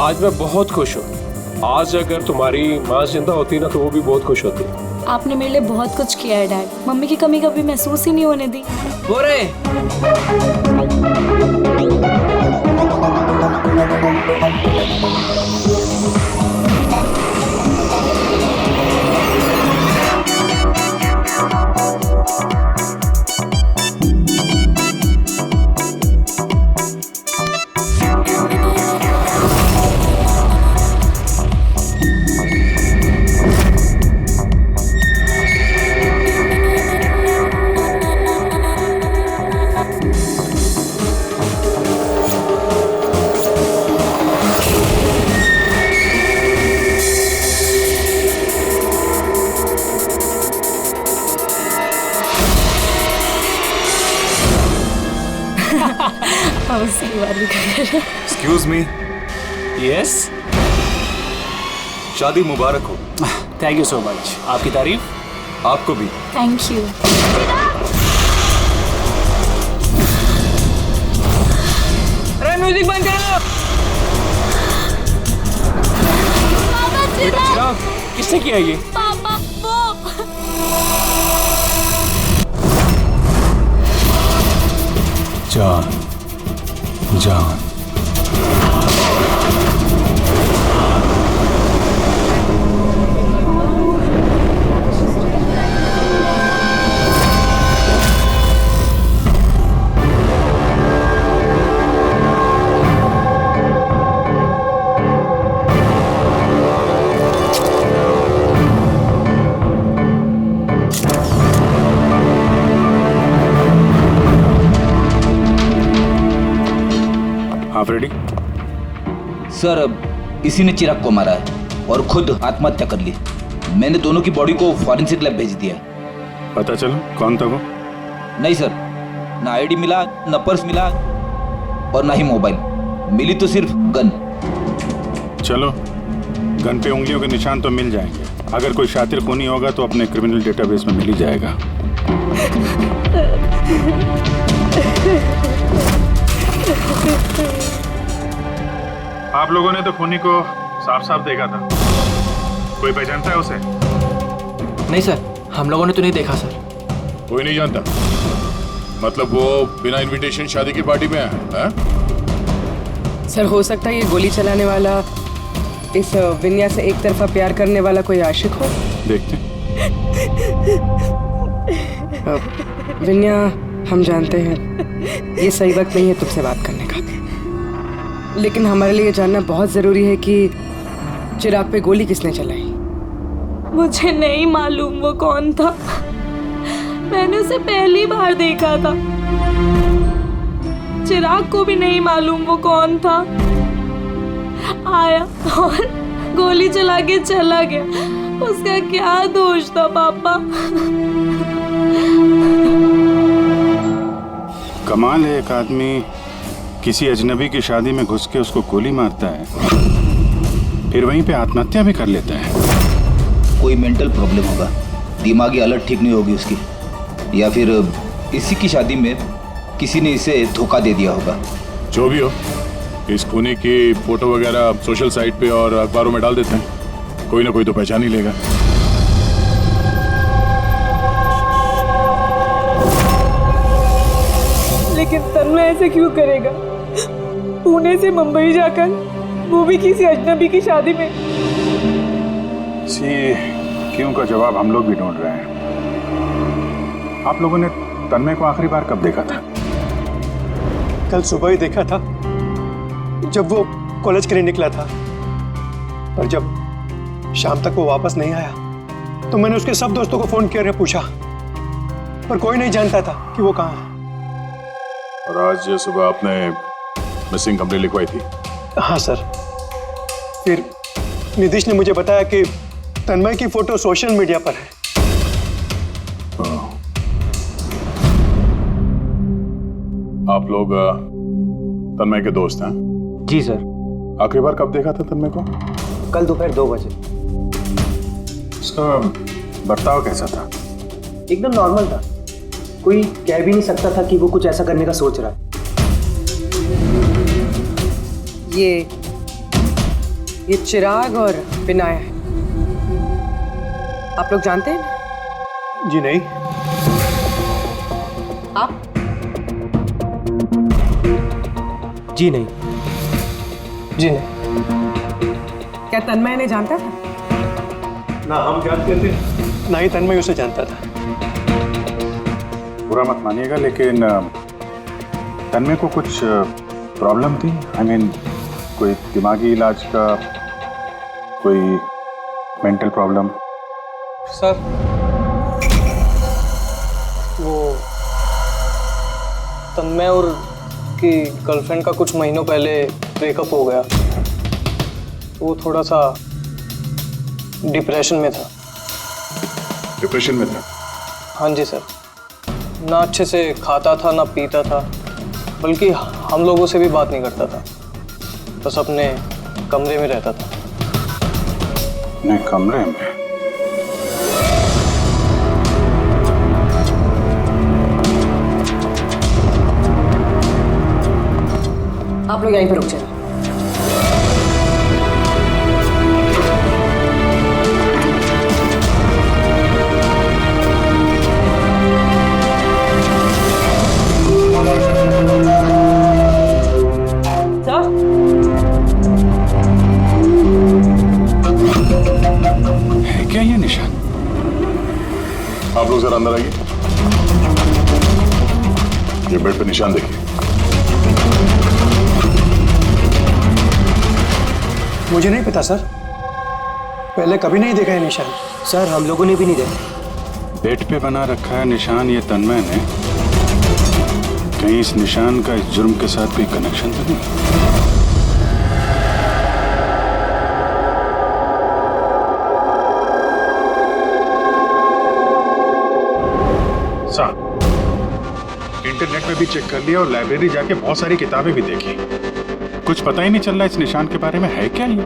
आज मैं बहुत खुश हूँ। आज अगर तुम्हारी माँ जिंदा होती ना तो वो भी बहुत खुश होती। आपने मेरे लिए बहुत कुछ किया है डैड। मम्मी की कमी कभी महसूस ही नहीं होने दी। वो रे एक्सक्यूज मी। यस, शादी मुबारक हो। Thank you so much. आपकी तारीफ। आपको भी। Thank you. अरे म्यूजिक बंद करो। बेटा चिराग, किसने किया ये? पापा वो जान जान आप रेडी? सर अब इसी ने चिराग को मारा है और खुद आत्महत्या कर ली। मैंने दोनों की बॉडी को फॉरेंसिक लैब भेज दिया है। पता चलो कौन था वो? नहीं सर, ना आईडी मिला, ना पर्स मिला और ना ही मोबाइल मिली, तो सिर्फ गन। चलो, गन पे उंगलियों के निशान तो मिल जाएंगे। अगर कोई शातिर खूनी होगा तो अपने क्रिमिनल डेटाबेस में मिल ही जाएगा। आप लोगों ने तो खूनी को साफ साफ देखा था। कोई पहचानता है उसे? नहीं सर, हम लोगों ने तो नहीं देखा सर। कोई नहीं जानता? मतलब वो बिना इनविटेशन शादी की पार्टी में आया है? सर हो सकता है ये गोली चलाने वाला इस विन्या से एक तरफा प्यार करने वाला कोई आशिक हो। देखते। विन्या, हम जानते हैं ये सही वक्त नहीं है तुमसे बात करने का, लेकिन हमारे लिए जानना बहुत जरूरी है कि चिराग पे गोली किसने चलाई। मुझे नहीं मालूम वो कौन था। मैंने उसे पहली बार देखा था। चिराग को भी नहीं मालूम वो कौन था। आया और गोली चला के चला गया। उसका क्या दोष था पापा? कमाल है, एक आदमी किसी अजनबी की शादी में घुस के उसको गोली मारता है, फिर वहीं पे आत्महत्या भी कर लेता है। कोई मेंटल प्रॉब्लम होगा, दिमागी हालत ठीक नहीं होगी उसकी, या फिर इसी की शादी में किसी ने इसे धोखा दे दिया होगा। जो भी हो, इस खूनी की फोटो वगैरह सोशल साइट पे और अखबारों में डाल देते हैं। कोई ना कोई तो पहचान ही लेगा। लेकिन तन्मय ऐसे क्यों करेगा? पुणे से मुंबई जाकर, वो भी किसी अजनबी की शादी में। इसी क्यों का जवाब हम लोग भी ढूंढ रहे हैं। आप लोगों ने तन्मय को आखिरी बार कब देखा था? कल सुबह ही देखा था, जब वो कॉलेज के लिए निकला था। पर जब शाम तक वो वापस नहीं आया तो मैंने उसके सब दोस्तों को फोन किया और पूछा, पर कोई नहीं जानता था कि वो कहाँ है। और आज सुबह आपने मिसिंग कंप्लेंट लिखवाई थी? हाँ सर। फिर निधिश ने मुझे बताया कि तन्मय की फोटो सोशल मीडिया पर है। आप लोग तन्मय के दोस्त हैं? जी सर। आखिरी बार कब देखा था तन्मय को? कल दोपहर 2 बजे। उसका बर्ताव कैसा था? एकदम नॉर्मल था। कोई कह भी नहीं सकता था कि वो कुछ ऐसा करने का सोच रहा है। ये ये चिराग और विनाया है। आप लोग जानते हैं? जी नहीं। आप? जी नहीं। जी नहीं। क्या तन्मय ने जानता था? ना हम जानते थे, ना ही तन्मय उसे जानता था। बुरा मत मानिएगा, लेकिन तन्मय को कुछ प्रॉब्लम थी। आई मीन कोई दिमागी इलाज का, कोई मेंटल प्रॉब्लम। सर वो तन्मय और की गर्लफ्रेंड का कुछ महीनों पहले ब्रेकअप हो गया। वो थोड़ा सा डिप्रेशन में था। डिप्रेशन में था? हाँ जी सर। ना अच्छे से खाता था ना पीता था, बल्कि हम लोगों से भी बात नहीं करता था, बस अपने कमरे में रहता था। अपने कमरे में? आप लोग यहीं पर रुक जाओ। है क्या ये निशान? आप लोग जरा अंदर आइए। ये बेड पे निशान देखिए। मुझे नहीं पता सर, पहले कभी नहीं देखा है निशान। सर हम लोगों ने भी नहीं देखा। बेड पे बना रखा है निशान ये तन्मय ने। कहीं इस निशान का इस जुर्म के साथ कोई कनेक्शन तो नहीं? इंटरनेट में भी चेक कर लिया और लाइब्रेरी जाके बहुत सारी किताबें भी देखी। कुछ पता ही नहीं चल रहा इस निशान के बारे में। है क्या ये?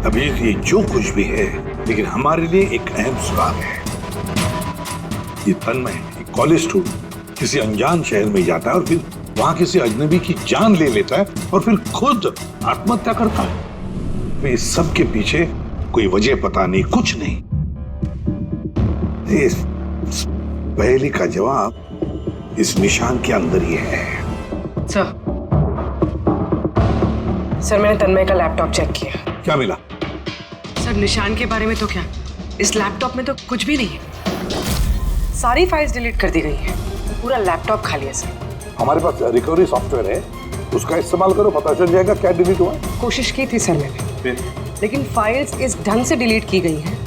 अभी ये जो कुछ भी है, लेकिन हमारे लिए एक अहम सुराग है। ये तन्मय एक कॉलेज स्टूडेंट किसी अनजान शहर में जाता है और फिर वहां किसी अजनबी की जान ले लेता है और फिर खुद आत्महत्या करता है। इस सब के पीछे कोई वजह पता नहीं, कुछ नहीं। इस पहेली का जवाब इस निशान के अंदर ही है। सर मैंने तन्मय का लैपटॉप चेक किया। क्या मिला? सर निशान के बारे में तो क्या, इस लैपटॉप में तो कुछ भी नहीं है। सारी फाइल्स डिलीट कर दी गई हैं। पूरा लैपटॉप खाली है सर। हमारे पास रिकवरी सॉफ्टवेयर है, उसका इस्तेमाल करो, पता चल जाएगा क्या डिलीट हुआ। कोशिश की थी सर मैंने, लेकिन फाइल्स इस ढंग से डिलीट की गई हैं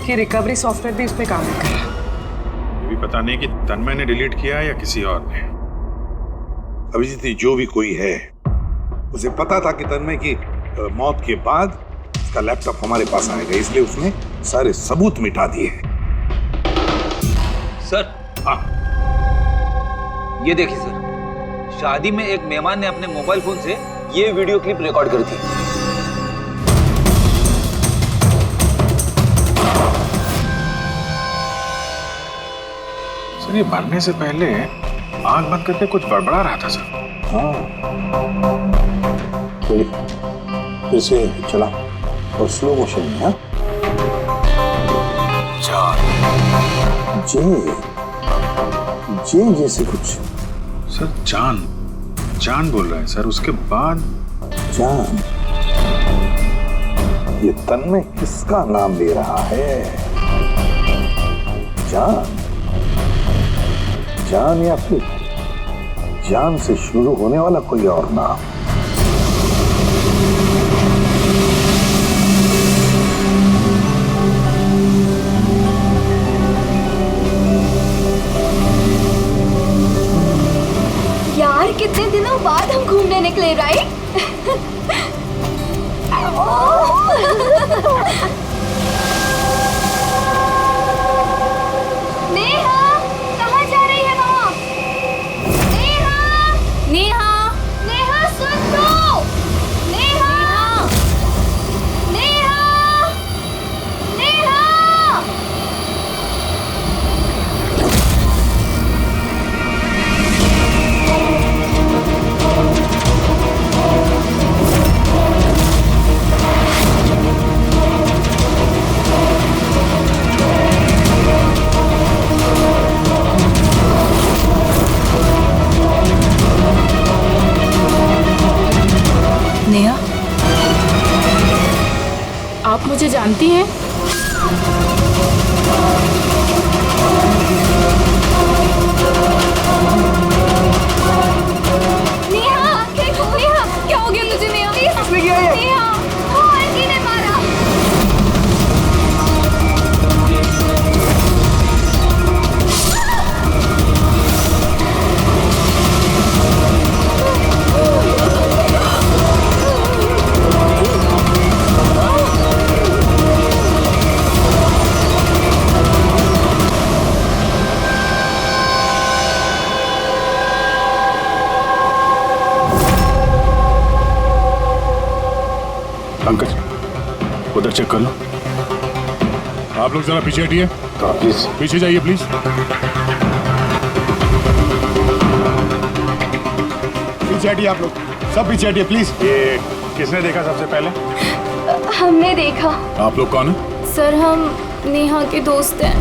कि रिकवरी सॉफ्टवेयर भी उस पर काम नहीं कर रहा। ये भी पता नहीं कि तन्मय ने डिलीट किया है या किसी और ने। अभिजीत जो भी कोई है, उसे पता था कि तन्मय की मौत के बाद उसका लैपटॉप हमारे पास आएगा, इसलिए उसने सारे सबूत मिटा दिए। सर हाँ, ये देखिए सर, शादी में एक मेहमान ने अपने मोबाइल फोन से ये वीडियो क्लिप रिकॉर्ड कर दी। सर ये मरने से पहले आंख बंद करके कुछ बड़बड़ा रहा था सर। फिर से चला और स्लो मोशन में। हाँ, जे जैसे कुछ। सर जान जान बोल रहा है सर, उसके बाद जान। ये तन्मय किसका नाम ले रहा है? जान, जान या फिर जान से शुरू होने वाला कोई और नाम? यार कितने दिनों बाद हम घूमने निकले, राइट? नेहा, कहाँ जा रही है वहाँ? नेहा, नेहा, नेहा सुन तो। नेहा, नेहा, नेहा। नेहा, आप मुझे जानती हैं? नेहा, क्या हो गया तुझे नेहा? नेहा, वो आंटी ने मारा। पंकज उधर चेक कर लो। आप लोग जरा पीछे हटिए। तो प्लीज पीछे जाइए प्लीज। पीछे हटिए आप लोग, सब पीछे हटिए प्लीज। ये किसने देखा सबसे पहले? हमने देखा। आप लोग कौन है? सर, हम नेहा के दोस्त हैं।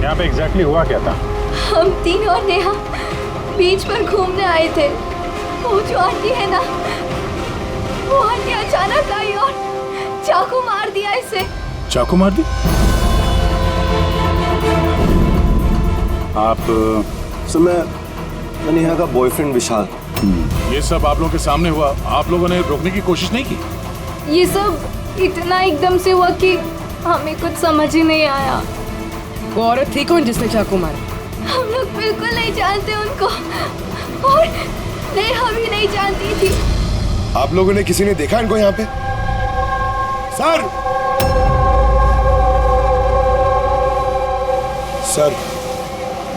यहाँ पे एग्जैक्टली हुआ क्या था? हम तीन और नेहा बीच पर घूमने आए थे। वो जो आंटी है ना, वो आंटी अचानक आई और चाकू मार दिया इसे। चाकू मार दी? आप मैं नेहा का बॉयफ्रेंड विशाल। ये सब आप लोगों के सामने हुआ, आप लोगों ने रोकने की कोशिश नहीं की? ये सब इतना एकदम से हुआ कि हमें कुछ समझ ही नहीं आया। वो औरत थी कौन जिसने चाकू मारा? हम लोग बिल्कुल नहीं जानते उनको, और नेहा भी नहीं जानती थी। आप लोगों ने किसी ने देखा इनको यहाँ पे? सर, सर,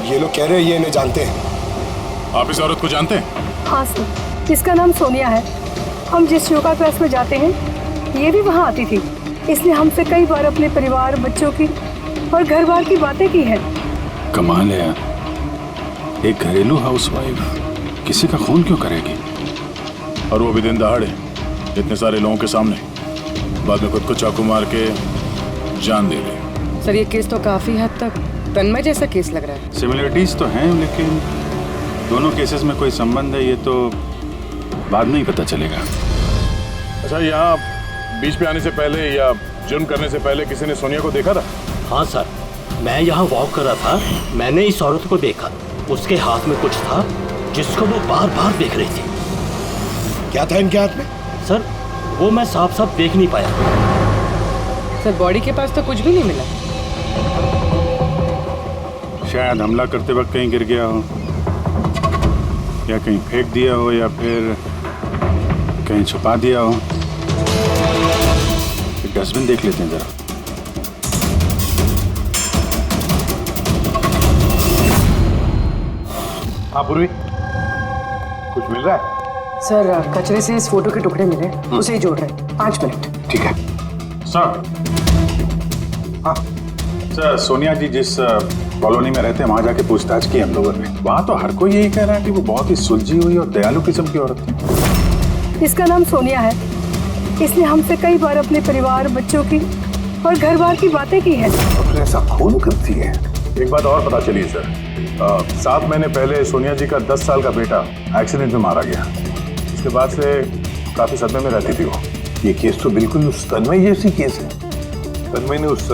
ये लोग कह रहे हैं ये इन्हें जानते हैं। आप इस औरत को जानते हैं? हाँ सर, इसका नाम सोनिया है। हम जिस योगा क्लास में जाते हैं ये भी वहाँ आती थी। इसने हमसे कई बार अपने परिवार, बच्चों की और घर बार की बातें की है। कमाल है यार, एक घरेलू हाउसवाइफ किसी का खून क्यों करेगी? और वो भी दिन दहाड़े, इतने सारे लोगों के सामने, बाद में खुद को चाकू मार के जान दे दी। सर, ये केस तो काफी हद तक तन्मय जैसा केस लग रहा है। सिमिलरिटीज तो हैं, लेकिन दोनों केसेस में कोई संबंध है ये तो बाद में ही पता चलेगा। अच्छा, यहाँ बीच पे आने से पहले या जुर्म करने से पहले किसी ने सोनिया को देखा था? हाँ सर, मैं यहाँ वॉक कर रहा था, मैंने इस औरत को देखा। उसके हाथ में कुछ था जिसको वो बार बार देख रही थी। क्या था इनके हाथ में? सर, वो मैं साफ साफ देख नहीं पाया। सर, बॉडी के पास तो कुछ भी नहीं मिला। शायद हमला करते वक्त कहीं गिर गया हो, या कहीं फेंक दिया हो, या फिर कहीं छुपा दिया हो। डस्टबिन देख लेते हैं जरा। हाँ पूर्वी, कुछ मिल रहा है? सर, कचरे से इस फोटो के टुकड़े मिले, उसे ही जोड़ रहे। 5 मिनट। ठीक है सर। हाँ सर, सोनिया जी जिस कॉलोनी में रहते हैं वहाँ जाके पूछताछ की हम लोगों ने। वहाँ तो हर कोई यही कह रहा है कि वो बहुत ही सुलझी हुई और दयालु किस्म की औरत थी। इसका नाम सोनिया है। इसने हमसे कई बार अपने परिवार, बच्चों की और घर बार की बातें की है। तो ऐसा खून करती है? एक बात और पता चली सर, 7 महीने पहले सोनिया जी का 10 साल का बेटा एक्सीडेंट में मारा गया। उसके बाद से काफी सदमे में रहती थी वो। ये केस तो बिल्कुल उस तन्मय जैसी केस है। तन्मय ने उस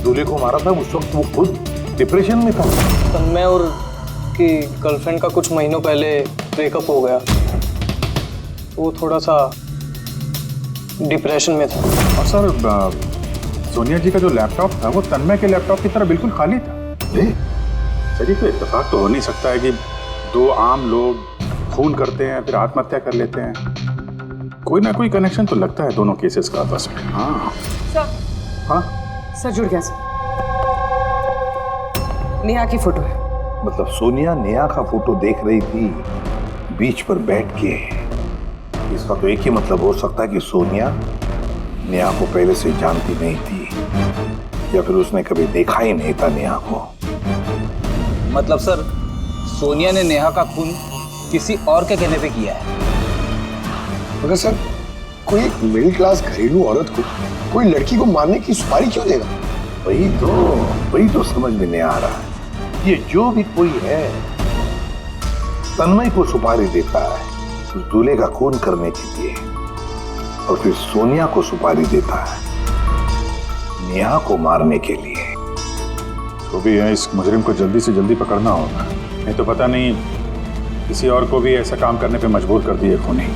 दूल्हे को मारा था, उस वक्त वो खुद डिप्रेशन में था। तन्मय और की गर्लफ्रेंड का कुछ महीनों पहले ब्रेकअप हो गया। वो थोड़ा सा डिप्रेशन में था। और सर, सोनिया जी का जो लैपटॉप था वो तन्मय के लैपटॉप की तरह बिल्कुल खाली था। सर, ये तो इत्तेफाक तो हो नहीं सकता है कि 2 आम लोग खून करते हैं फिर आत्महत्या कर लेते हैं। कोई ना कोई कनेक्शन तो लगता है दोनों केसेस का आपस में। हाँ सर। हाँ सर, जुड़ गया सर। नेहा की फोटो है। मतलब सोनिया नेहा का फोटो देख रही थी बीच पर बैठ के। इसका तो एक ही मतलब हो सकता है कि सोनिया नेहा को पहले से जानती नहीं थी, या फिर उसने कभी देखा ही नहीं था नेहा को। मतलब सर, सोनिया ने नेहा का खून किसी और के कहने पे किया है। मगर सर, कोई एक मिडिल क्लास घरेलू औरत को कोई लड़की को मारने की सुपारी क्यों देगा? वही तो समझ में नहीं आ रहा है। ये जो भी कोई है तन्मय को सुपारी देता है उस दूल्हे का खून करने के लिए, और फिर सोनिया को सुपारी देता है नेहा को मारने के लिए। तो भी है, इस मुजरिम को जल्दी से जल्दी पकड़ना होगा, नहीं तो पता नहीं किसी और को भी ऐसा काम करने पे मजबूर कर दिए खूनी।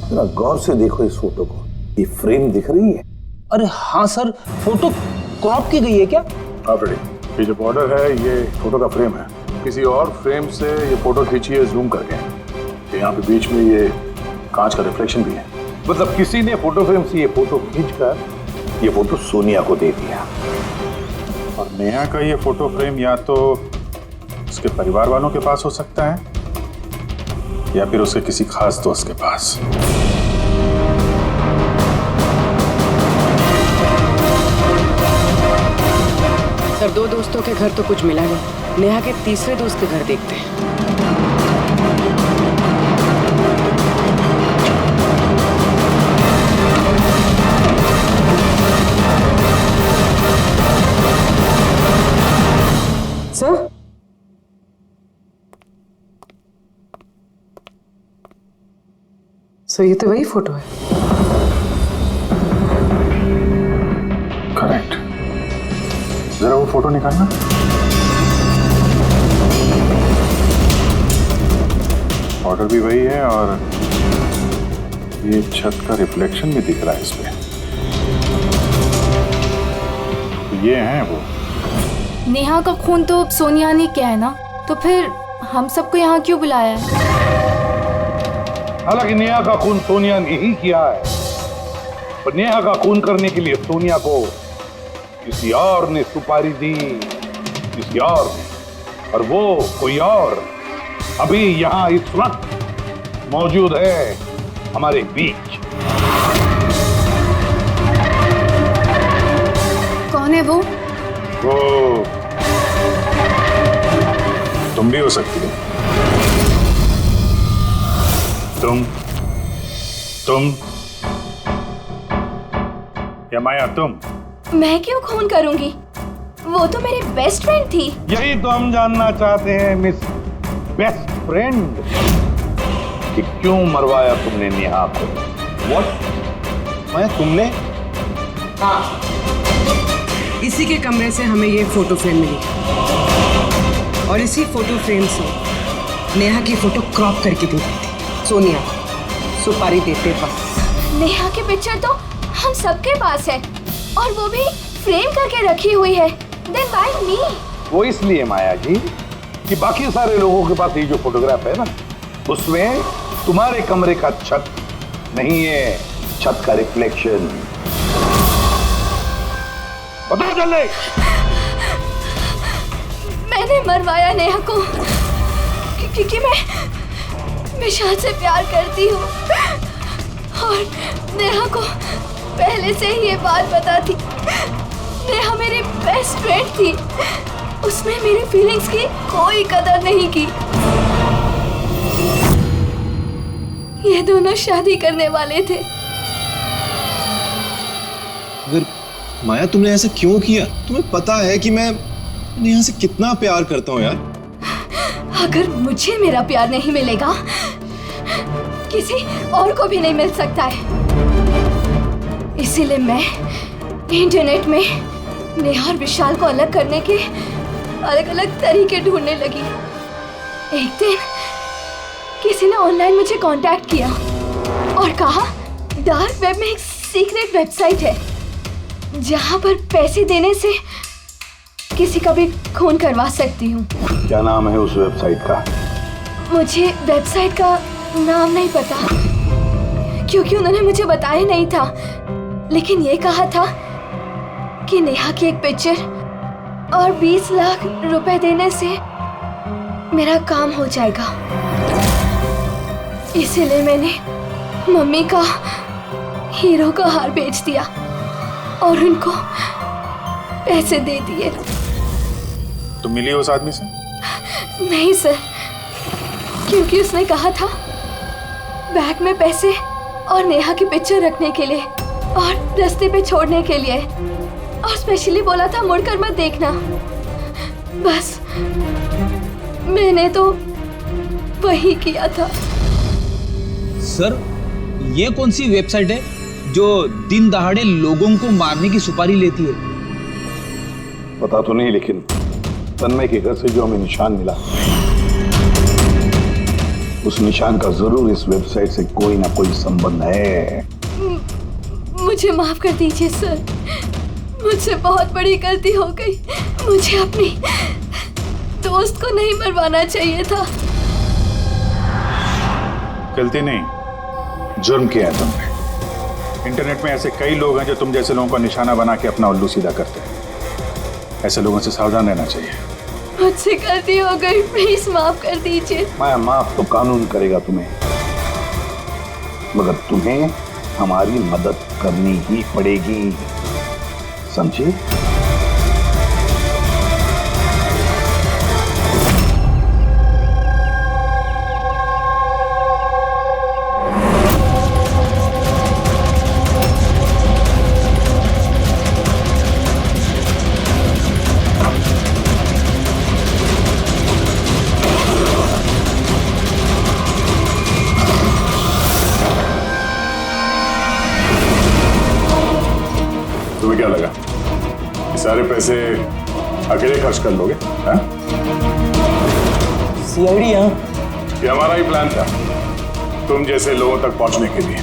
जरा गौर से देखो इस फोटो को, ये फ्रेम दिख रही है? अरे हाँ सर, फोटो क्रॉप की गई है क्या? हाँ फ्रेडी, ये जो बॉर्डर है ये फोटो का फ्रेम है, किसी और फ्रेम से ये फोटो खींची है जूम करके। यहाँ पे बीच में ये कांच का रिफ्लेक्शन भी है। मतलब किसी ने फोटो फ्रेम से ये फोटो खींचकर ये फोटो सोनिया को दे दिया। और नेहा का ये फोटो फ्रेम या तो उसके परिवार वालों के पास हो सकता है या फिर उसके किसी खास दोस्त के पास। सर, 2 दोस्तों के घर तो कुछ मिला नहीं। नेहा के तीसरे दोस्त के घर देखते हैं। सर, सर ये तो वही फोटो है। करेक्ट, जरा वो फोटो निकालना। ऑर्डर भी वही है और ये छत का रिफ्लेक्शन भी दिख रहा है इस पे। तो ये है वो। नेहा का खून तो सोनिया ने किया है ना, तो फिर हम सबको यहाँ क्यों बुलाया है? हालांकि नेहा का खून सोनिया ने ही किया है, पर नेहा का खून करने के लिए सोनिया को किसी और ने सुपारी दी, किसी और ने, और वो कोई और अभी यहाँ इस वक्त मौजूद है हमारे बीच। कौन है वो? वो तुम भी हो सकती हो। तुम या माया तुम? मैं क्यों खून करूंगी? वो तो मेरी बेस्ट फ्रेंड थी। यही तो हम जानना चाहते हैं मिस बेस्ट फ्रेंड, कि क्यों मरवाया तुमने नेहा को? व्हाट? माया तुमने? हाँ, इसी के कमरे से हमें ये फोटो फ्रेम मिली और इसी फोटो फ्रेम से नेहा की फोटो क्रॉप करके दी थी सोनिया सुपारी देते वक्त। नेहा की पिक्चर तो हम सबके पास है और वो भी फ्रेम करके रखी हुई है। Then why me? वो इसलिए माया जी कि बाकी सारे लोगों के पास ये जो फोटोग्राफ है ना, उसमें तुम्हारे कमरे का छत नहीं है, छत का रिफ्लेक्शन। बताओ जल्दी। मैंने मरवाया नेहा को क्योंकि मैं शाद से प्यार करती हूँ और नेहा को पहले से ही ये बात पता थी। नेहा मेरी बेस्ट फ्रेंड थी, उसने मेरी फीलिंग्स की कोई कदर नहीं की। ये दोनों शादी करने वाले थे। अगर माया तुमने ऐसा क्यों किया? तुम्हें पता है कि मैं नेहा से कितना प्यार करता हूँ यार। अगर मुझे मेरा प्यार नहीं मिलेगा, किसी और को भी नहीं मिल सकता है। इसीलिए मैं इंटरनेट में नेहा और विशाल को अलग करने के अलग अलग तरीके ढूंढने लगी। एक दिन किसी ने ऑनलाइन मुझे कांटेक्ट किया और कहा डार्क वेब में एक सीक्रेट वेबसाइट है जहां पर पैसे देने से किसी का भी खून करवा सकती हूँ। क्या नाम है उस वेबसाइट का? मुझे वेबसाइट का नाम नहीं पता क्योंकि उन्होंने मुझे बताया नहीं था, लेकिन ये कहा था कि नेहा की एक पिक्चर और 20 लाख रुपए देने से मेरा काम हो जाएगा। इसीलिए मैंने मम्मी का हीरो का हार बेच दिया और उनको पैसे दे दिए। तुम मिली उस आदमी से? नहीं सर, क्योंकि उसने कहा था बैग में पैसे और नेहा की पिक्चर रखने के लिए और रास्ते पे छोड़ने के लिए, और स्पेशली बोला था मुड़कर मत देखना। बस मैंने तो वही किया था। सर, ये कौन सी वेबसाइट है जो दिन दहाड़े लोगों को मारने की सुपारी लेती है? पता तो नहीं, लेकिन तन्मय के घर से जो हमें निशान मिला, उस निशान का जरूर इस वेबसाइट से कोई ना कोई संबंध है। मुझे माफ कर दीजिए सर, मुझसे बहुत बड़ी गलती हो गई। मुझे अपनी दोस्त को नहीं मरवाना चाहिए था। गलती नहीं, जुर्म किया है तुमने। इंटरनेट में ऐसे कई लोग हैं जो तुम जैसे लोगों का निशाना बना के अपना उल्लू सीधा करते हैं। ऐसे लोगों से सावधान रहना चाहिए। मुझसे गलती हो गई, प्लीज माफ कर दीजिए। मैं माफ तो कानून करेगा तुम्हें, मगर तुम्हें हमारी मदद करनी ही पड़ेगी, समझे? तुम्हें क्या लगा ये सारे पैसे अकेले खर्च कर लोगे? हाँ? सीआईडी यहाँ? ये हमारा ही प्लान था, तुम जैसे लोगों तक पहुंचने के लिए।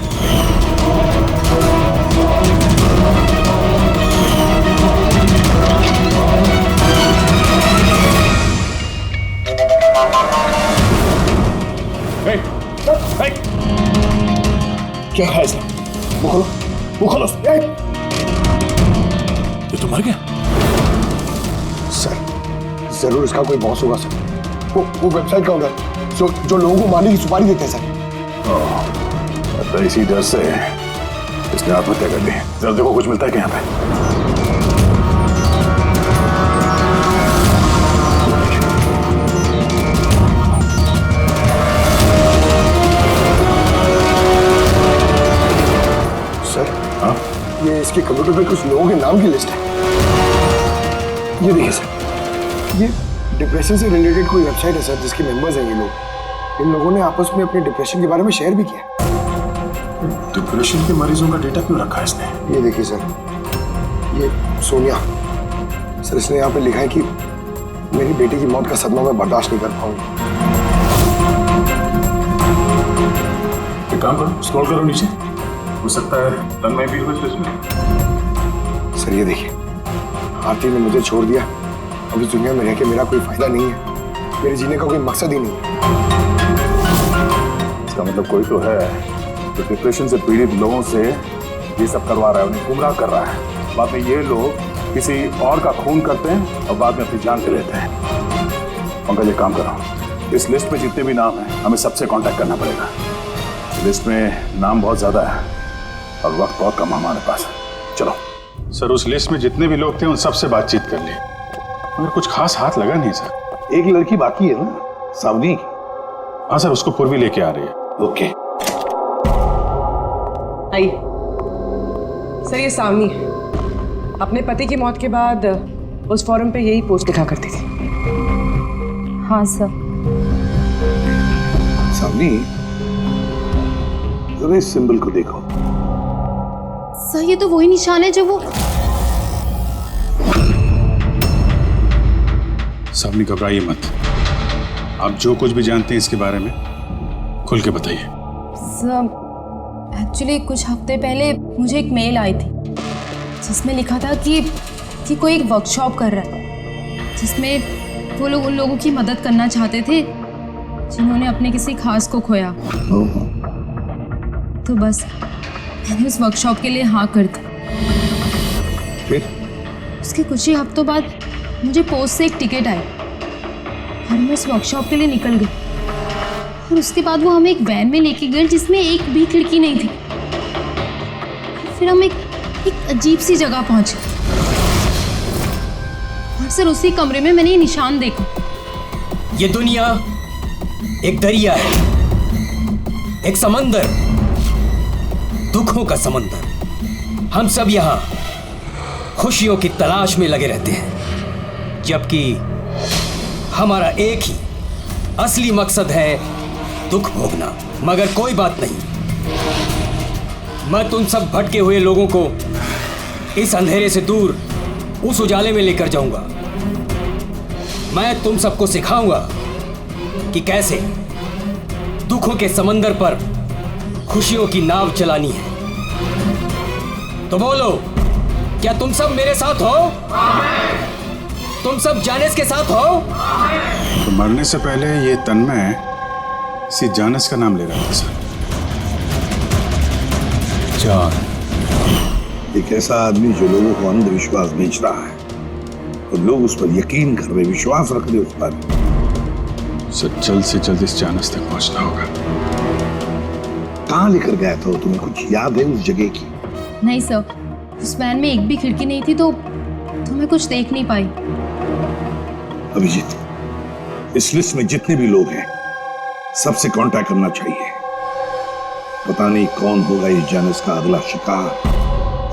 क्या है इसमें? वो खोलो, वो खोलो। ये तो मर गया। सर, जरूर इसका कोई बॉस होगा सर। वो वेबसाइट का ओनर जो लोगों को मारने की सुपारी देते हैं सर। तो इसी डर से इसने आत्महत्या कर ली। जरा देखो कुछ मिलता है क्या यहाँ पे। सर, हाँ? ये इसके कंप्यूटर पे कुछ लोगों के नाम की लिस्ट है। ये देखिए सर, ये डिप्रेशन से रिलेटेड कोई वेबसाइट है सर, जिसके मेंबर्स हैं ये लोग। इन लोगों ने आपस में अपने डिप्रेशन के बारे में शेयर भी किया। डिप्रेशन के मरीजों का डेटा क्यों रखा है इसने? ये देखिए सर, ये सोनिया सर, इसने यहाँ पे लिखा है कि मेरी बेटी की मौत का सदमा मैं बर्दाश्त नहीं कर पाऊंगी। एक काम करो, स्क्रॉल करो नीचे, हो सकता है तन्मय भी हो इस लिस्ट में। सर ये देखिए, आरती ने मुझे छोड़ दिया। अब इस दुनिया में रह के मेरा कोई फायदा नहीं है, मेरे जीने का कोई मकसद ही नहीं है। इसका मतलब कोई तो है जो डिप्रेशन से पीड़ित लोगों से ये सब करवा रहा है, उन्हें गुमराह कर रहा है। बाद में ये लोग किसी और का खून करते हैं और बाद में अपनी जान ले लेते हैं। पंकज एक काम करो, इस लिस्ट में जितने भी नाम हैं हमें सबसे कांटेक्ट करना पड़ेगा। लिस्ट में नाम बहुत ज्यादा है और वक्त बहुत कम है हमारे पास। चलो सर, उस लिस्ट में जितने भी लोग थे उन सबसे बातचीत कर ली, मगर कुछ खास हाथ लगा नहीं सर। एक लड़की बाकी है ना, सावनी। हाँ सर, उसको पूर्वी लेके आ रही है। ओके आई सर, ये सावनी है। अपने पति की मौत के बाद उस फोरम पे यही पोस्ट लिखा करती थी। हाँ सर। सावनी, जरा इस सिंबल को देखो। सर, ये तो वही निशान है जो वो। सावनी, घबराइए मत। आप जो कुछ भी जानते हैं इसके बारे में खुल के बताइए। सर, एक्चुअली कुछ हफ्ते पहले मुझे एक मेल आई थी जिसमें लिखा था कि कोई एक वर्कशॉप कर रहा है जिसमें वो लोग उन लोगों की मदद करना चाहते थे जिन्होंने अपने किसी खास को खोया। तो बस मैंने उस वर्कशॉप के लिए हाँ कर दी। फिर उसके कुछ ही हफ्तों बाद मुझे पोस्ट से एक टिकट आई और मैं उस वर्कशॉप के लिए निकल गई। और उसके बाद वो हमें एक वैन में लेके गए जिसमें एक भी खिड़की नहीं थी। फिर हम एक अजीब सी जगह पहुंचे और सर उसी कमरे में मैंने ये निशान देखा। ये दुनिया एक दरिया है, एक समंदर, दुखों का समंदर। हम सब यहाँ खुशियों की तलाश में लगे रहते हैं, जबकि हमारा एक ही असली मकसद है दुख भोगना। मगर कोई बात नहीं, मैं तुम सब भटके हुए लोगों को इस अंधेरे से दूर उस उजाले में लेकर जाऊंगा। मैं तुम सबको सिखाऊंगा कि कैसे दुखों के समंदर पर खुशियों की नाव चलानी है। तो बोलो, क्या तुम सब मेरे साथ हो? तुम सब जानिस के साथ हो? तो मरने से पहले ये तन्मय इसी जानिस का नाम ले रहा था सर। जान एक ऐसा आदमी जो लोगों को अंधविश्वास बेच रहा है और लोग उस पर यकीन कर रहे, विश्वास रख रहे उस पर। सर जल्द से जल्द इस जानिस तक पहुंचना होगा। कहाँ लेकर गया था? तुम्हें कुछ याद है उस जगह की? नहीं सर, उस वैन में एक भी खिड़की नहीं थी तो मैं कुछ देख नहीं पाई। अभिजीत, इस लिस्ट में जितने भी लोग हैं सबसे कांटेक्ट करना चाहिए। पता नहीं कौन होगा इस जानिस का अगला शिकार,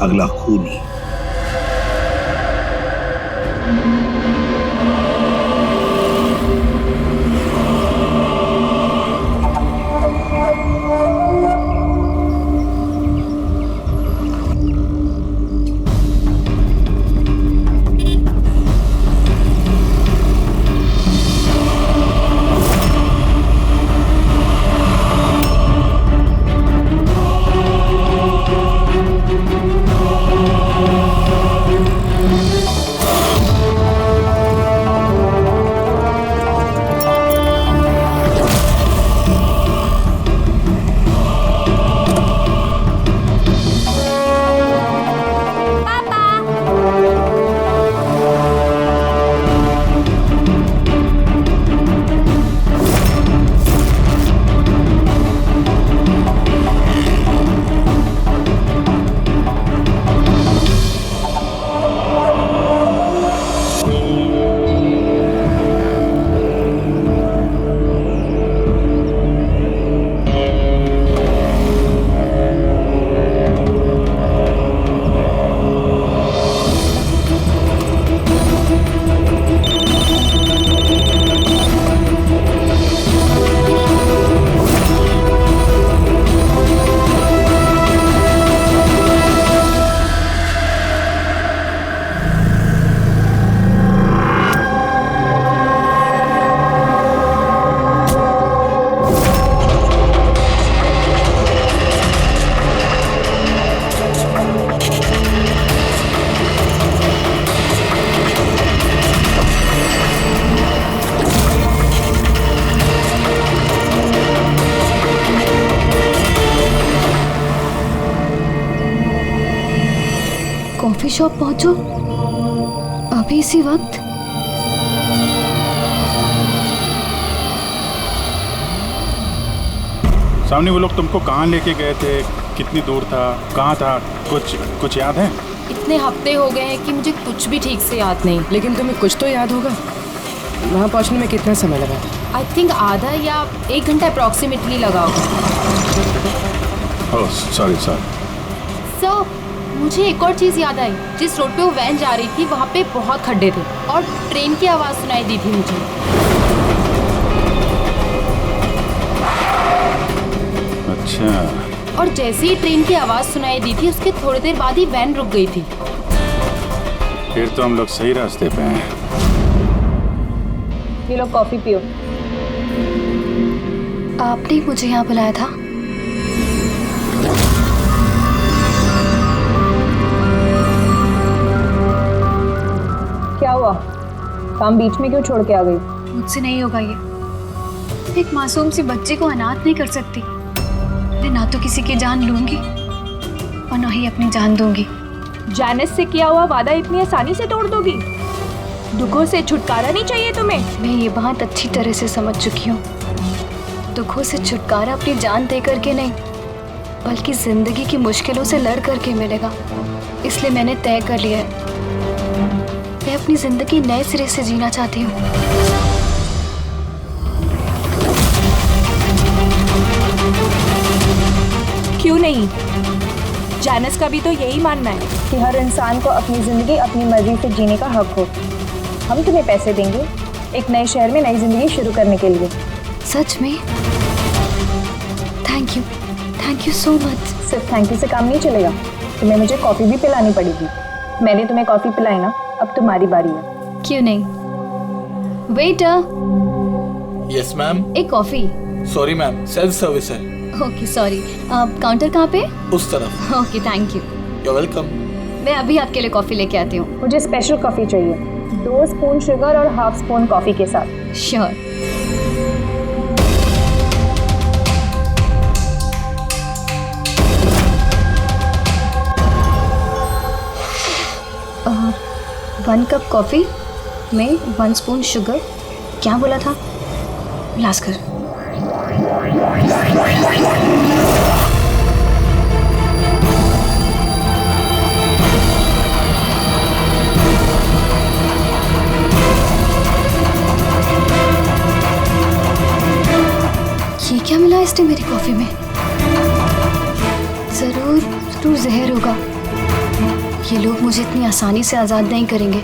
अगला खूनी। कॉफी शॉप पहुंचो अभी इसी वक्त? सामने वो लोग तुमको कहाँ लेके गए थे, कितनी दूर था, कहाँ था, कुछ याद है? इतने हफ्ते हो गए हैं कि मुझे कुछ भी ठीक से याद नहीं। लेकिन तुम्हें कुछ तो याद होगा। वहाँ पहुँचने में कितना समय लगा था? आई थिंक आधा या 1 घंटा अप्रॉक्सीमेटली लगा होगा। Oh sorry. सो मुझे एक और चीज़ याद आई। जिस रोड पे वो वैन जा रही थी वहाँ पे बहुत खड्डे थे और ट्रेन की आवाज़ सुनाई दी थी मुझे। अच्छा। और जैसे ही ट्रेन की आवाज़ सुनाई दी थी उसके थोड़ी देर बाद ही वैन रुक गई थी। फिर तो हम लोग सही रास्ते पे हैं। ये लो कॉफी पियो। आपने मुझे यहाँ बुलाया था? क्या हुआ? काम बीच में क्यों छोड़ के आ गई? मुझसे नहीं होगा ये। एक मासूम सी बच्चे को अनाथ नहीं कर सकती। मैं ना तो किसी की जान लूंगी और ना ही अपनी जान दूंगी। जानिस से किया हुआ वादा इतनी आसानी से तोड़ दोगी? दुखों से छुटकारा नहीं चाहिए तुम्हें? मैं ये बहुत अच्छी तरह से समझ चुकी हूँ। दुखों से छुटकारा अपनी जान दे करके नहीं, बल्कि जिंदगी की मुश्किलों से लड़ करके मिलेगा। इसलिए मैंने तय कर लिया है, मैं अपनी जिंदगी नए सिरे से जीना चाहती हूँ। क्यों नहीं? जानिस का भी तो यही मानना है कि हर इंसान को अपनी जिंदगी अपनी मर्जी से जीने का हक हो। हम तुम्हें पैसे देंगे एक नए शहर में नई जिंदगी शुरू करने के लिए। सच में? Thank you. Thank you so much. सिर्फ थैंक यू से काम नहीं चलेगा, तुम्हें मुझे कॉफ़ी भी पिलानी पड़ेगी। मैंने तुम्हें कॉफ़ी पिलाई ना, अब तुम्हारी बारी है। क्यों नहीं। Waiter, yes ma'am. एक coffee. Sorry ma'am, self service है। Okay sorry. काउंटर कहाँ पे? उस तरफ। Okay thank you. You welcome. मैं अभी आपके लिए कॉफ़ी लेके आती हूँ। मुझे स्पेशल कॉफ़ी चाहिए, 2 स्पून शुगर और हाफ स्पून कॉफ़ी के साथ। श्योर। वन कप कॉफ़ी में 1 स्पून शुगर। क्या बोला था? लास्कर। ये क्या मिला इसने मेरी कॉफी में? जरूर जहर होगा। ये लोग मुझे इतनी आसानी से आजाद नहीं करेंगे।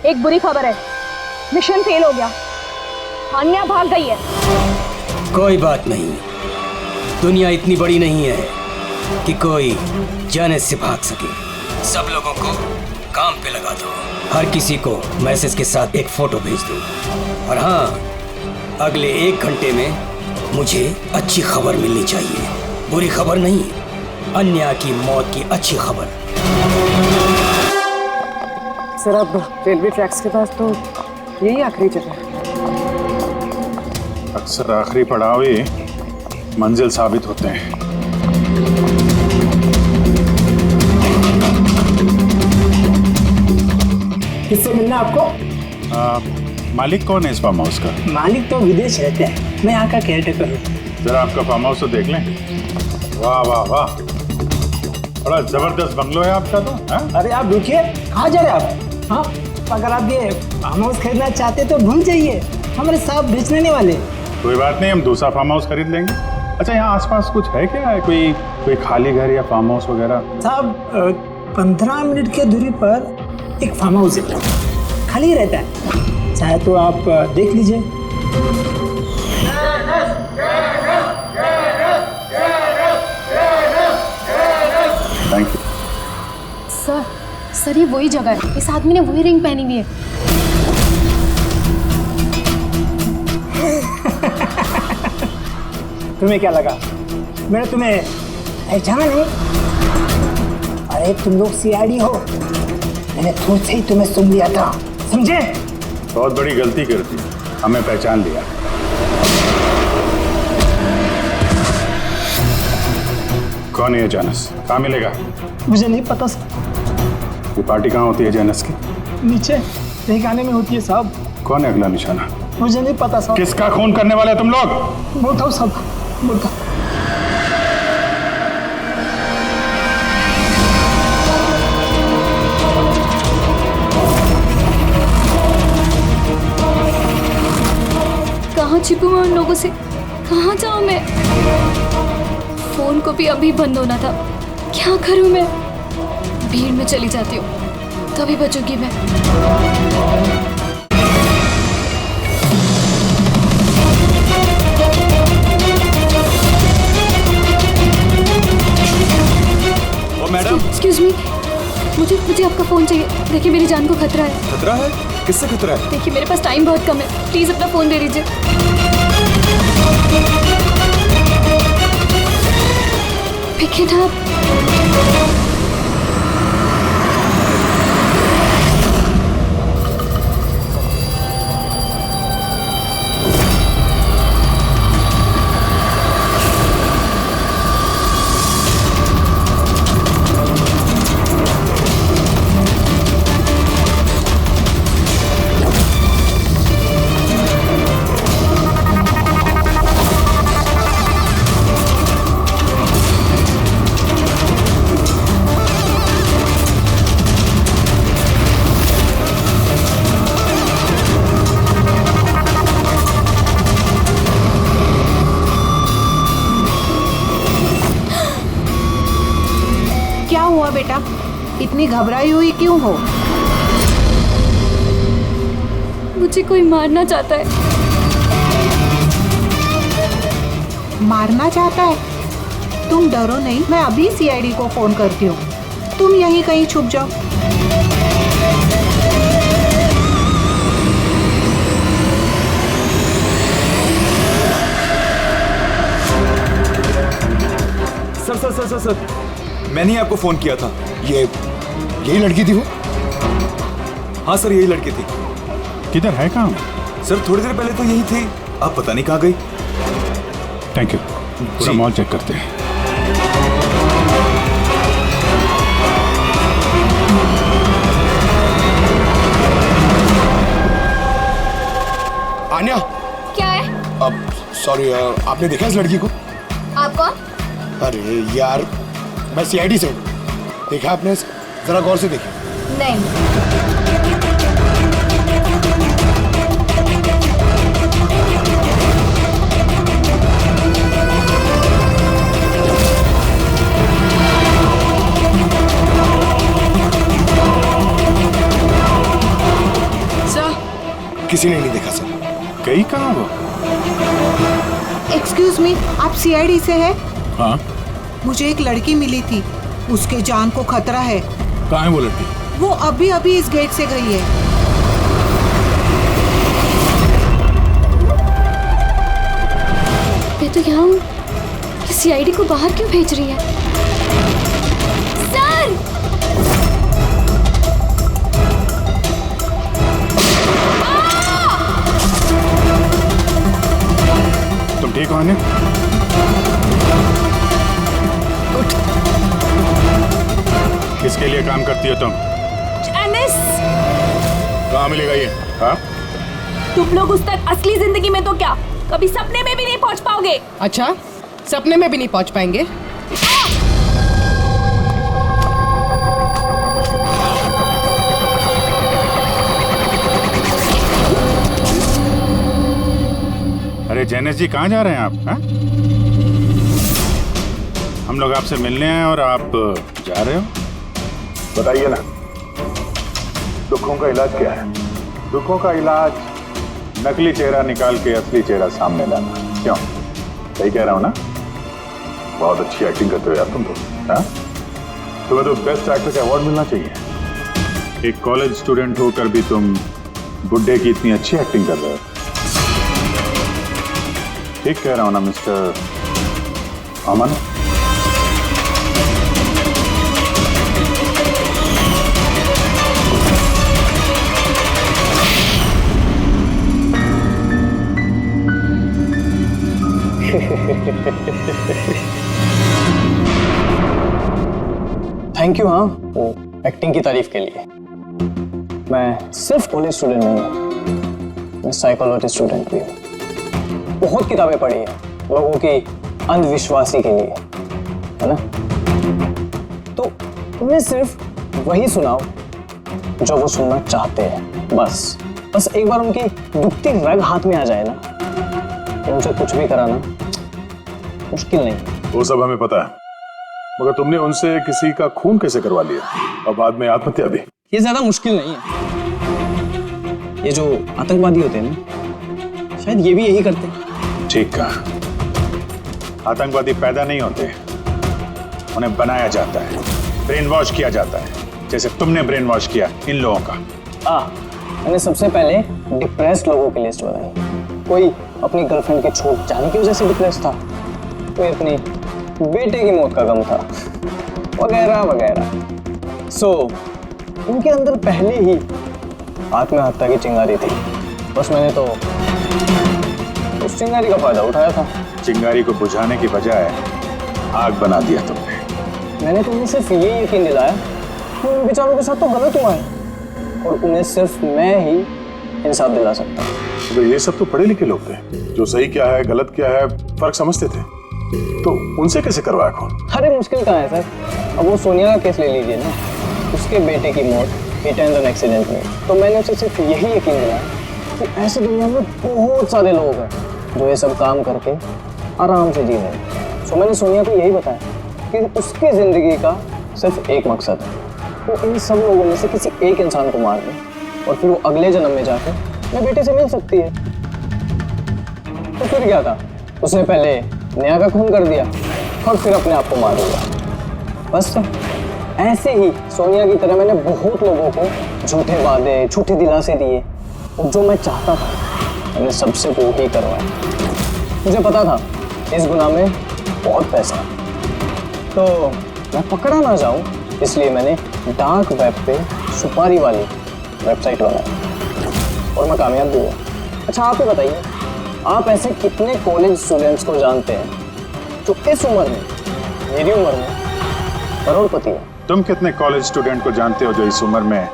एक बुरी खबर है, मिशन फेल हो गया। अन्या भाग गई है। कोई बात नहीं, दुनिया इतनी बड़ी नहीं है कि कोई जाने से भाग सके। सब लोगों को काम पे लगा दो। हर किसी को मैसेज के साथ एक फोटो भेज दो। और हाँ, अगले 1 घंटे में मुझे अच्छी खबर मिलनी चाहिए। बुरी खबर नहीं, अन्या की मौत की अच्छी खबर। सर, अब रेलवे ट्रैक्स के पास तो यही आखिरी जगह है। अक्सर आखिरी पड़ाव ही मंजिल साबित होते हैं। किससे मिलना आपको? मालिक कौन है इस फार्म हाउस का? मालिक तो विदेश रहते हैं, मैं यहाँ का केयरटेकर हूँ। जरा आपका फार्म हाउस तो देख लें। वाह वाह वाह, बड़ा जबरदस्त बंगलो है आपका तो। हाँ? अरे आप रुकिए, कहाँ जा रहे आप? हाँ, अगर आप ये फार्म हाउस खरीदना चाहते तो भूल जाइए, हमारे साहब बेचने नहीं वाले। कोई बात नहीं, हम दूसरा फार्म हाउस खरीद लेंगे। अच्छा, यहाँ आसपास कुछ है क्या? कोई खाली घर या फार्म हाउस वगैरह? साहब 15 मिनट की दूरी पर एक फार्म हाउस है, खाली रहता है, चाहे तो आप देख लीजिए। Thank you. सर ये वही जगह है। इस आदमी ने वही रिंग पहनी हुई है। तुम्हें क्या लगा मैंने तुम्हें पहचाना नहीं? अरे तुम लोग सीआईडी हो, मैंने खुद से ही तुम्हें सुन लिया था, समझे? बहुत बड़ी गलती कर दी, हमें पहचान लिया। कौन है ये जानस? कहाँ मिलेगा? मुझे नहीं पता सर। ये पार्टी कहाँ होती है जानस की? नीचे तहखाने में होती है साहब। कौन है अगला निशाना? मुझे नहीं पता साहब। किसका खून करने वाले तुम लोग? बताओ साहब, बताओ। कहाँ छिपूं मैं उन लोगों से? कहाँ जाऊँ मैं? फोन को भी अभी बंद होना था। क्या करूँ मैं? भीड़ में चली जाती हूँ, तभी बचूंगी मैं। ओ मैडम, एक्सक्यूज मी, मुझे आपका फोन चाहिए। देखिए मेरी जान को खतरा है। खतरा है? किससे खतरा है? देखिए मेरे पास टाइम बहुत कम है, प्लीज अपना फोन दे दीजिए। Pick it up. इतनी घबराई हुई क्यों हो? मुझे कोई मारना चाहता है। मारना चाहता है? तुम डरो नहीं, मैं अभी सीआईडी को फोन करती हूँ। तुम यहीं कहीं छुप जाओ। Sir sir sir sir sir मैंने ही आपको फोन किया था। यही लड़की थी वो? हाँ सर, यही लड़की थी। किधर है काम? सर थोड़ी देर पहले तो यही थी, आप पता नहीं कहाँ गई। Thank you. पूरा मॉल चेक करते हैं। आन्या, क्या है? अब सॉरी, आपने देखा इस लड़की को? आप कौन? अरे यार, मैं सीआईडी से हूँ। देखा आपने? जरा गौर से देखिए। नहीं। किसी ने नहीं देखा सर। गई कहाँ वो? एक्सक्यूज मी, आप सीआईडी से है? हाँ। मुझे एक लड़की मिली थी, उसके जान को खतरा है। कहाँ है वो लड़की? वो अभी अभी इस गेट से गई है। मैं तो यहाँ हूँ, सीआईडी को बाहर क्यों भेज रही है? सर! तुम ठीक हो आन्या? उठ। किसके लिए काम करती हो तुम? एनिस! कहाँ मिलेगा ये? हाँ? तुम लोग उस तक असली जिंदगी में तो क्या, कभी सपने में भी नहीं पहुंच पाओगे। अच्छा, सपने में भी नहीं पहुंच पाएंगे? अरे जैनेश जी, कहाँ जा रहे हैं आप? हा? हम लोग आपसे मिलने आए और आप जा रहे हो? बताइए ना, दुखों का इलाज क्या है? दुखों का इलाज नकली चेहरा निकाल के असली चेहरा सामने लाना। क्यों? सही कह रहा हूं ना? बहुत अच्छी एक्टिंग करते हो यार तुम तो। हाँ? तुम्हें तो बेस्ट एक्टर का अवार्ड मिलना चाहिए। एक कॉलेज स्टूडेंट होकर भी तुम बुड्ढे की इतनी अच्छी एक्टिंग कर रहे हो। ठीक कह रहा हूं ना मिस्टर अमन? Thank you. हाँ, वो एक्टिंग की तारीफ के लिए। मैं सिर्फ कॉलेज स्टूडेंट नहीं हूँ, मैं साइकोलॉजी स्टूडेंट भी हूँ। बहुत किताबें पढ़ी है लोगों की अंधविश्वासी के लिए, है ना? तो तुम्हें सिर्फ वही सुनाओ जो वो सुनना चाहते हैं। बस एक बार उनकी दुखती रग हाथ में आ जाए ना, तो उनसे कुछ भी कराना मुश्किल नहीं। वो सब हमें पता है, मगर तुमने उनसे किसी का खून कैसे करवा लिया और बाद में आत्महत्या भी? ये ज्यादा मुश्किल नहीं है। ये जो आतंकवादी होते हैं ना, शायद ये भी यही करते हैं। ठीक कहा। आतंकवादी पैदा नहीं होते, उन्हें बनाया जाता है, ब्रेन वॉश किया जाता है, जैसे तुमने ब्रेन वॉश किया इन लोगों का। मैंने सबसे पहले डिप्रेस्ड लोगों की लिस्ट बनाई। कोई अपनी गर्लफ्रेंड के छूट जाने की वजह से डिप्रेस था, कोई अपनी बेटे की मौत का गम था, वगैरह वगैरह। सो उनके अंदर पहले ही आत्महत्या की चिंगारी थी। बस मैंने तो उस चिंगारी का फायदा उठाया था। चिंगारी को बुझाने की बजाय आग बना दिया तुमने। मैंने तुम्हें सिर्फ ये यकीन दिलाया कि उन बेचारों के साथ तो गलत हुआ है और उन्हें सिर्फ मैं ही इंसाफ दिला सकता हूँ। तो ये सब तो पढ़े लिखे लोग थे, जो सही क्या है गलत क्या है फर्क समझते थे, तो उनसे कैसे करवाया खून? अरे मुश्किल कहाँ है सर? अब वो सोनिया का केस ले लीजिए ना, उसके बेटे की मौत हिट एंड रन एक्सीडेंट में। तो मैंने उसे सिर्फ यही यकीन दिलाया कि ऐसे दुनिया में बहुत सारे लोग हैं जो ये सब काम करके आराम से जी रहे हैं। सो मैंने सोनिया को यही बताया कि उसकी जिंदगी का सिर्फ एक मकसद है, वो इन सब लोगों में से किसी एक इंसान को मार दे और फिर वो अगले जन्म में जाकर मेरे बेटे से मिल सकती है। तो फिर क्या था, उसने पहले नेहा का खून कर दिया और फिर अपने आप को मार दिया। बस तो ऐसे ही सोनिया की तरह मैंने बहुत लोगों को झूठे वादे, झूठे दिलासे दिए और जो मैं चाहता था मैंने सबसे वो ही करवाया। मुझे पता था इस गुनाह में बहुत पैसा है, तो मैं पकड़ा ना जाऊं इसलिए मैंने डार्क वेब पे सुपारी वाली वेबसाइट बनाई और मैं कामयाब भी हुआ। अच्छा आप ही बताइए, आप ऐसे कितने कॉलेज स्टूडेंट्स को जानते हैं जो इस उम्र में, मेरी उम्र में, करोड़पति है? तुम कितने कॉलेज स्टूडेंट को जानते हो जो इस उम्र में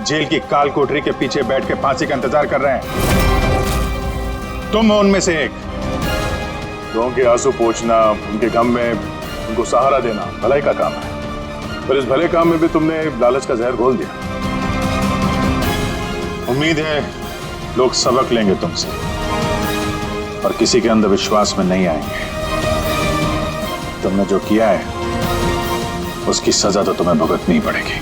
जेल की काल कोठरी के पीछे बैठ के फांसी का इंतजार कर रहे हैं? तुम हो उनमें से एक। लोगों के आंसू पोंछना, उनके गम में उनको सहारा देना भलाई का काम है, पर इस भले काम में भी तुमने लालच का जहर घोल दिया। उम्मीद है लोग सबक लेंगे तुमसे और किसी के अंधविश्वास में नहीं आएंगे। तुमने जो किया है उसकी सजा तो तुम्हें भुगतनी पड़ेगी।